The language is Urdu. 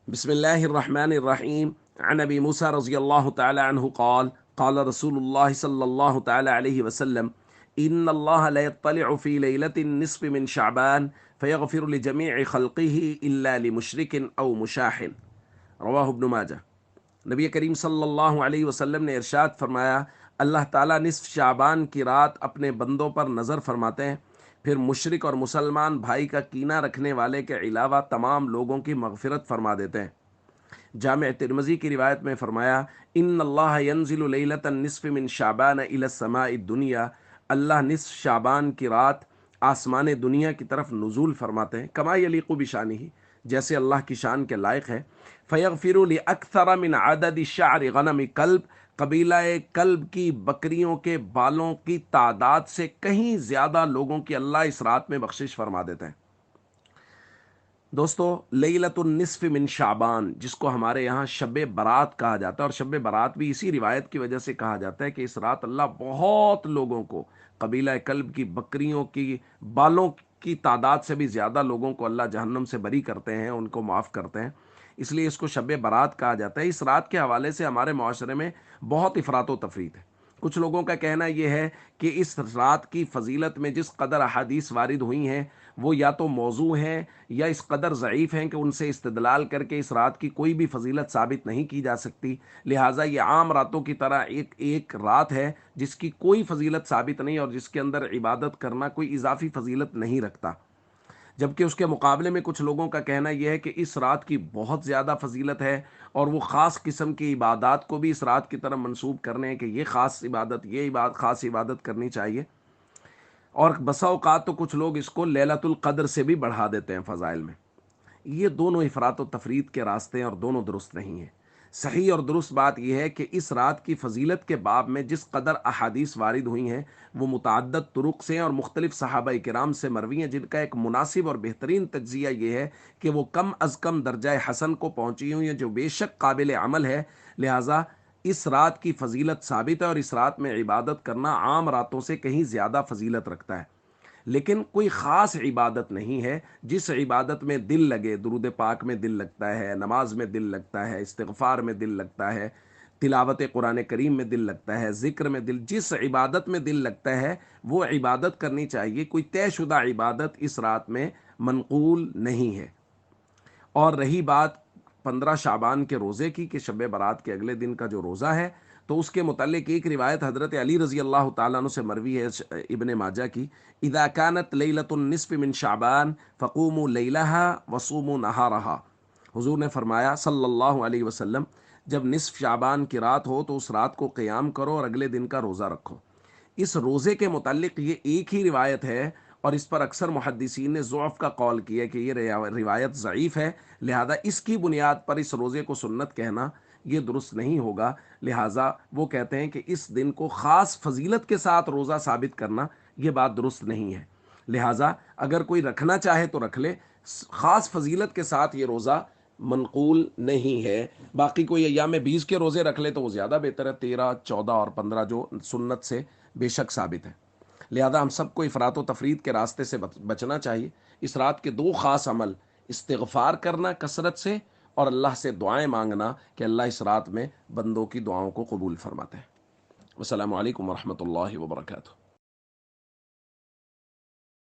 بسم الله الرحمن الرحيم. عن أبي موسى رضي الله تعالى عنه قال قال رسول الله صلى الله تعالى عليه وسلم: إن الله لا يطلع في ليلة النصف من شعبان فيغفر لجميع خلقه إلا لمشرك أو مشاح. رواہ ابن ماجہ۔ نبی کریم صلی اللہ علیہ وسلم نے ارشاد فرمایا، اللہ تعالیٰ نصف شعبان کی رات اپنے بندوں پر نظر فرماتے ہیں، پھر مشرک اور مسلمان بھائی کا کینہ رکھنے والے کے علاوہ تمام لوگوں کی مغفرت فرما دیتے ہیں۔ جامع ترمذی کی روایت میں فرمایا، ان اللہ ینزل لیلۃ النصف من شعبان الی السماء الدنیا، اللہ نصف شعبان کی رات آسمان دنیا کی طرف نزول فرماتے ہیں، کما یلیق بشانہ، جیسے اللہ کی شان کے لائق ہے۔ فیغفر لاکثر من عدد شعر غنم کلب، قبیلہ کلب کی بکریوں کے بالوں کی تعداد سے کہیں زیادہ لوگوں کی اللہ اس رات میں بخشش فرما دیتے ہیں۔ دوستو، لیلۃ النصف من شعبان، جس کو ہمارے یہاں شب برات کہا جاتا ہے، اور شب برات بھی اسی روایت کی وجہ سے کہا جاتا ہے کہ اس رات اللہ بہت لوگوں کو، قبیلہ کلب کی بکریوں کی بالوں کی تعداد سے بھی زیادہ لوگوں کو اللہ جہنم سے بری کرتے ہیں، ان کو معاف کرتے ہیں، اس لیے اس کو شب برات کہا جاتا ہے۔ اس رات کے حوالے سے ہمارے معاشرے میں بہت افراط و تفریط ہے۔ کچھ لوگوں کا کہنا یہ ہے کہ اس رات کی فضیلت میں جس قدر احادیث وارد ہوئی ہیں وہ یا تو موضوع ہیں یا اس قدر ضعیف ہیں کہ ان سے استدلال کر کے اس رات کی کوئی بھی فضیلت ثابت نہیں کی جا سکتی، لہٰذا یہ عام راتوں کی طرح ایک رات ہے جس کی کوئی فضیلت ثابت نہیں اور جس کے اندر عبادت کرنا کوئی اضافی فضیلت نہیں رکھتا۔ جبکہ اس کے مقابلے میں کچھ لوگوں کا کہنا یہ ہے کہ اس رات کی بہت زیادہ فضیلت ہے اور وہ خاص قسم کی عبادات کو بھی اس رات کی طرف منسوب کرنے ہیں کہ یہ خاص عبادت، خاص عبادت کرنی چاہیے، اور بسا اوقات تو کچھ لوگ اس کو لیلۃ القدر سے بھی بڑھا دیتے ہیں فضائل میں۔ یہ دونوں افراط و تفریط کے راستے ہیں اور دونوں درست نہیں ہیں۔ صحیح اور درست بات یہ ہے کہ اس رات کی فضیلت کے باب میں جس قدر احادیث وارد ہوئی ہیں وہ متعدد طرق سے اور مختلف صحابہ کرام سے مروی ہیں، جن کا ایک مناسب اور بہترین تجزیہ یہ ہے کہ وہ کم از کم درجہ حسن کو پہنچی ہوئی ہیں، جو بے شک قابل عمل ہے۔ لہٰذا اس رات کی فضیلت ثابت ہے اور اس رات میں عبادت کرنا عام راتوں سے کہیں زیادہ فضیلت رکھتا ہے، لیکن کوئی خاص عبادت نہیں ہے جس عبادت میں دل لگے۔ درود پاک میں دل لگتا ہے، نماز میں دل لگتا ہے، استغفار میں دل لگتا ہے، تلاوت قرآن کریم میں دل لگتا ہے، ذکر میں دل، جس عبادت میں دل لگتا ہے وہ عبادت کرنی چاہیے۔ کوئی طے شدہ عبادت اس رات میں منقول نہیں ہے۔ اور رہی بات 15 شعبان کے روزے کی کہ شب برات کے اگلے دن کا جو روزہ ہے، تو اس کے متعلق ایک روایت حضرت علی رضی اللہ تعالیٰ عنہ سے مروی ہے ابن ماجہ کی، اذا كانت لیلۃ النصف من شعبان فقوموا لیلها وصوموا نہارها۔ حضور نے فرمایا صلی اللہ علیہ وسلم، جب نصف شعبان کی رات ہو تو اس رات کو قیام کرو اور اگلے دن کا روزہ رکھو۔ اس روزے کے متعلق یہ ایک ہی روایت ہے اور اس پر اکثر محدثین نے ضعف کا قول کیا کہ یہ روایت ضعیف ہے، لہذا اس کی بنیاد پر اس روزے کو سنت کہنا یہ درست نہیں ہوگا۔ لہٰذا وہ کہتے ہیں کہ اس دن کو خاص فضیلت کے ساتھ روزہ ثابت کرنا یہ بات درست نہیں ہے، لہٰذا اگر کوئی رکھنا چاہے تو رکھ لے، خاص فضیلت کے ساتھ یہ روزہ منقول نہیں ہے۔ باقی کوئی ایام 20 کے روزے رکھ لے تو وہ زیادہ بہتر ہے، 13، 14 اور 15 جو سنت سے بے شک ثابت ہے۔ لہذا ہم سب کو افراط و تفریط کے راستے سے بچنا چاہیے۔ اس رات کے دو خاص عمل، استغفار کرنا کثرت سے اور اللہ سے دعائیں مانگنا کہ اللہ اس رات میں بندوں کی دعاؤں کو قبول فرماتے ہیں۔ السلام علیکم ورحمۃ اللہ وبرکاتہ۔